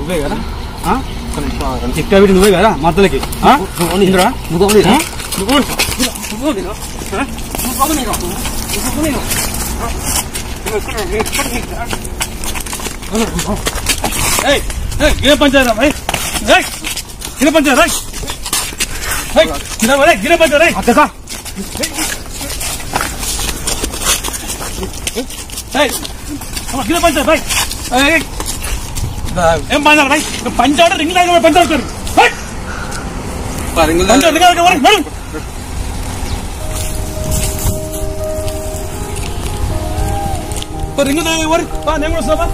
నువ్వే కదా చిట్టా వీడి నువ్వే కదా మద్దలకి గిర పంచాయరా భాయ్ గిర పంచాయరా గిర పంచాయరా అక్క గిర పంచారు భాయ్ ఏం పంచారు భాయ్ పంచాడు రింగ్ దాకా పంచారు రింగ్ దాకా ఎవరు నేను కూడా వస్తున్నా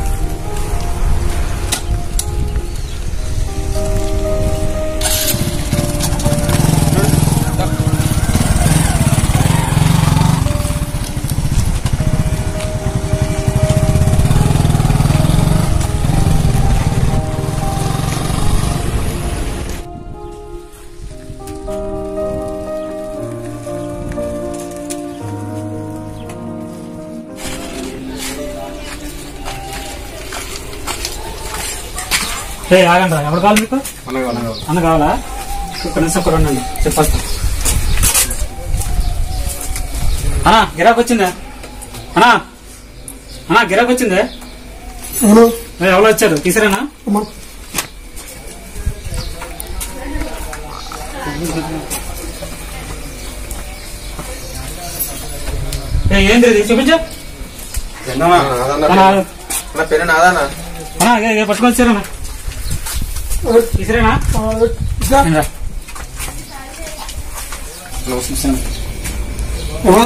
ఆగండి ఎవరు కావాలి మీకు అన్న కావాలా ఒక్క నిమిషం ఒక్క రండి చెప్పేస్తా అన్నా గిరాకు వచ్చిందా అన్నా అన్నా గిరాకు వచ్చిందే ఎవరు వచ్చారు తీసిరానా ఏంది చూపించా పేరు నాదానా పట్టుకొని వచ్చారన్నా తీసిరానా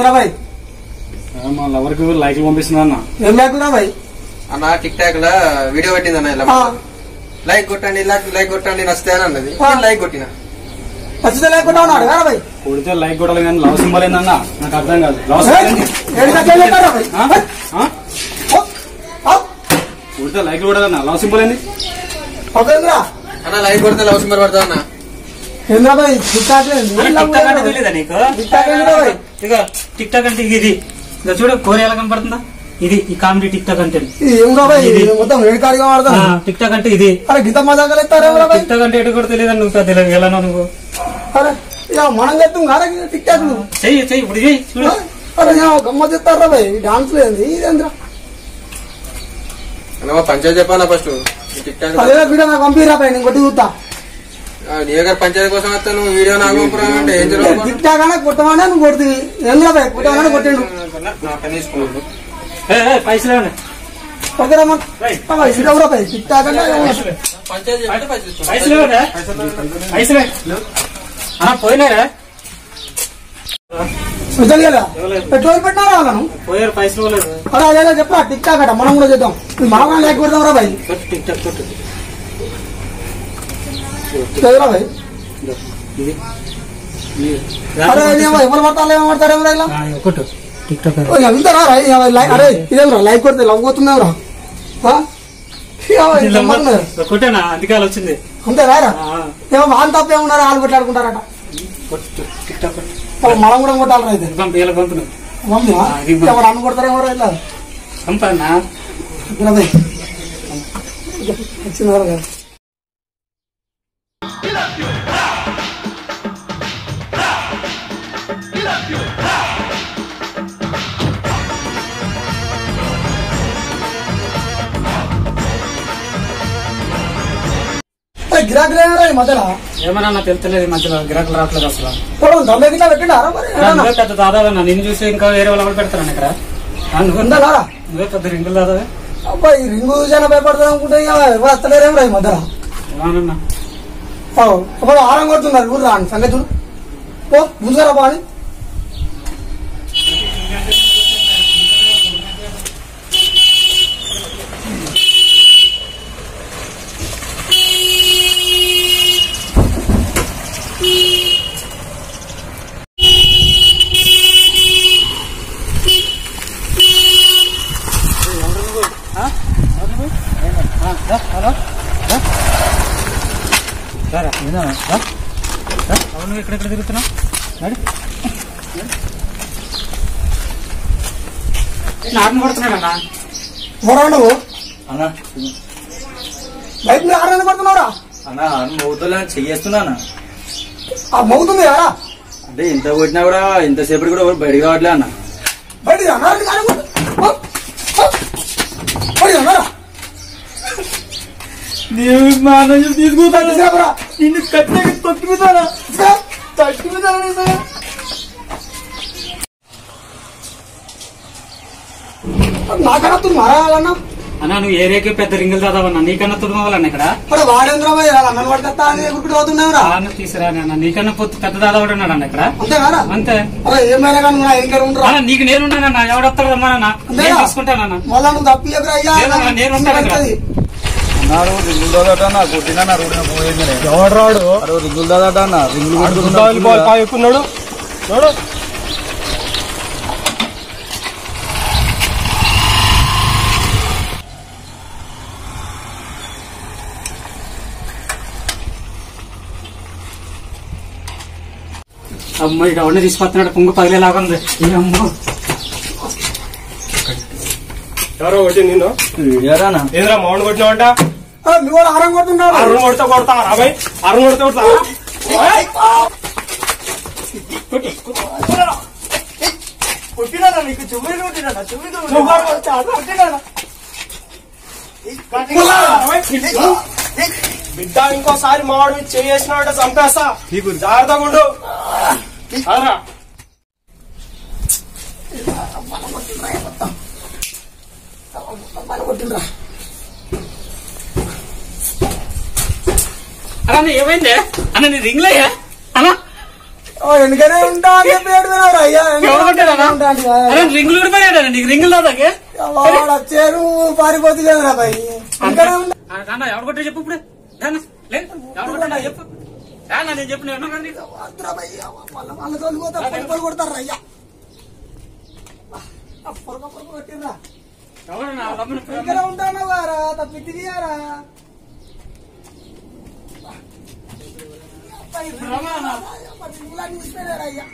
భాయ్ మా లవర్కి లైక్లు పంపిస్తున్నా అన్న ఏం లేకుండా భాయ్ అన్న టిక్ టాక్ లో వీడియో పెట్టింది అన్న ఇలా లైక్ కొట్టండి లైక్ కొట్టండి నచ్చితే అని అన్నది లైక్ కొట్టిన నచ్చితే లేకుండా ఉన్నాడు కదా భాయ్ కొడితే లైక్ కొట్టాలి కానీ లవ్ సింబల్ ఏందన్నా నాకు అర్థం కాదు కొడితే లైక్ కొట్టాలన్నా లవ్ సింబల్ ఏంది అన్న లైక్ కొడితే లవ్ సింబల్ పడతా అన్న ఏంద్రా భాయ్ టిక్ టాక్ తెలియదా నీకు టిక్ టాక్ అంటే ఇది చూడు కోరి ఎలా కనపడుతుందా ఇది ఈ కామెడీ టిక్ టాక్ అంటే మొత్తం వేడికాడిగా వాడతా టిక్ టాక్ అంటే ఇది అరే గింత మజాగా టిక్ టాక్ అంటే ఎటు కూడా తెలియదు నువ్వు తెలియదు ఎలా నువ్వు అరే మనం చెప్తాం కదా టిక్ టాక్ చెయ్యి ఇప్పుడు చెయ్యి చూడు అరే గమ్మత్ చెప్తారా భాయ్ డాన్స్ లేదు ఇదేంద్రా పంచాయతీ చెప్పాలా ఫస్ట్ టిక్ టాక్ అదే వీడియో నాకు పంపిరా భాయ్ నేను కొట్టి చూస్తా నీ దగ్గర పంచాయతీ కోసం వస్తా నువ్వు వీడియో నాకు పంపురామంటే ఏం జరుగుతుంది టిక్ టాక్ అనే కొట్టమనే నువ్వు కొడుతుంది ఏంద్రా భాయ్ కొట్టమనే కొట్టిండు పైసలు టిక్ టాక్ అంటే పైసలు పోయినారా పెట్రోల్ పెట్టినారా వాళ్ళను పోయారు పైసలు అరే అదే చెప్పరా టిక్ టాక్ అట మనం కూడా చేద్దాం మనం లేక పెడదాం రా భాయ్ టిక్ టాక్ భాయ్ అరే ఎవరు పడతారు ఏమో పడతారు ఎవరు ఇలా టిక్ టాక్ ఇంతరా అరే ఇదేమరా లైక్ కొడితే లవ్ పోతున్నావురా కొట్టేనా అందుకే వచ్చింది అంతే రారా ఏమో వాళ్ళు తప్ప ఏమన్నారా వాళ్ళు కొట్లాడుకుంటారట మనం కూడా కొట్టాలరా అయితే ఎవరు అన్ను కొడతారు ఎవరు ఇలా వచ్చినారా గిరాకులు మధ్యలో ఏమన్నా తెలుస్తలేదు ఈ మధ్యలో గిరాకులు రావట్లేదు అసలు దొంగ గిట్లా పెట్టిండారా మరి పెద్ద దాదావన్నా నిన్ను చూసి ఇంకా వేరే వాళ్ళు పెడతారని ఇక్కడ నువ్వే పెద్ద రింగులు దాదావే అబ్బా ఈ రింగు జన భయపడతారు అనుకుంటే వస్తలేరేం రా ఈ మధ్యలో ఏమన్నా ఒకడు ఆరం కొడుతున్నారు ఊరు రాని సంగతులు ఓ ముందుగా బాని అవును ఎక్కడెక్కడ తిరుగుతున్నావు నాటం కొడుతున్నాడన్నా నువ్వు బైక్ మీద ఆరు కొడుతున్నావురా అన్న మౌతులు చెయ్యేస్తున్నా ఆ మౌతుంది కదా అంటే ఇంత కొట్టినా కూడా ఇంతసేపటి కూడా బయటికి రావట్లే అన్న బయట అన్నారండి కానీ బయట అన్నారా తీసుకుంటాను నిన్ను కట్టి తొక్కిపోతానా తొక్కిపోతానా నాకన్నా తుడు మారాలన్నా అన్న నువ్వు ఏరియాకి పెద్ద రింగులు దాదావన్నా నీకన్నా తుడమవాలన్న ఇక్కడ మరి వాడేంద్ర అన్నను పడతా అని ఎప్పుడు అవుతున్నావురా తీసుకురా అన్న నీకన్నా పెద్ద దాదావాడు ఉన్నాడు అన్న ఇక్కడ అంతేనా అంతే ఏమైనా కానీ ఎన్నికలు ఉండరా అన్న నీకు నేనున్నానన్నా ఎవడొస్తాడు అమ్మా నేను తీసుకుంటానన్నా మళ్ళా నువ్వు తప్పి అయ్యా నేను ఉంటాను అన్నారు రింగులు దాదట అన్న కొట్టినా రోడ్డు పోయింది ఎవడు రాడు రింగులు దాదట అన్న రింగులు ఎక్కున్నాడు చూడు అమ్మ ఇక అవన్నీ తీసుకొస్తున్నాడు పొంగు పగిలేలాగా ఉంది అమ్మో ఎవరో కొట్టి నిన్ను ఏరానా ఏదరా మౌండ్ కొట్టినావంట నువ్వు కూడా ఆరం కొడుతున్నావు అరుణ్ కొడితే కొడతా రాబాయ్ అరుణ్ కొడితే కొడతా కొట్టినా నీకు చుమ్మిది కొట్టినా బిడ్డ ఇంకోసారి మావాడు మీద చేసినావంటే చంపేస్తా జాగ్రత్తగా ఉండు అదరా అన్న ఏమైంది అన్న నీ రింగ్లయ్యా అన్న ఎందుకనే ఉంటా అని చెప్పి ఏడుతున్నాడు అయ్యా అరే రింగులు కూడా పోయాడు నీకు రింగులు దాదాకే వచ్చారు పారిపోతుంది కదరా బాయ్ అన్న ఎవరు కొట్టా చెప్పు ఇప్పుడు ఎవరు కొట్టా చెప్పు నేను చెప్పు నేను కొడతారు అయ్యా కొట్టిందా ఎవరు ఉంటాను వారా తప్పిదియారా రమ్మన్నా అయ్యా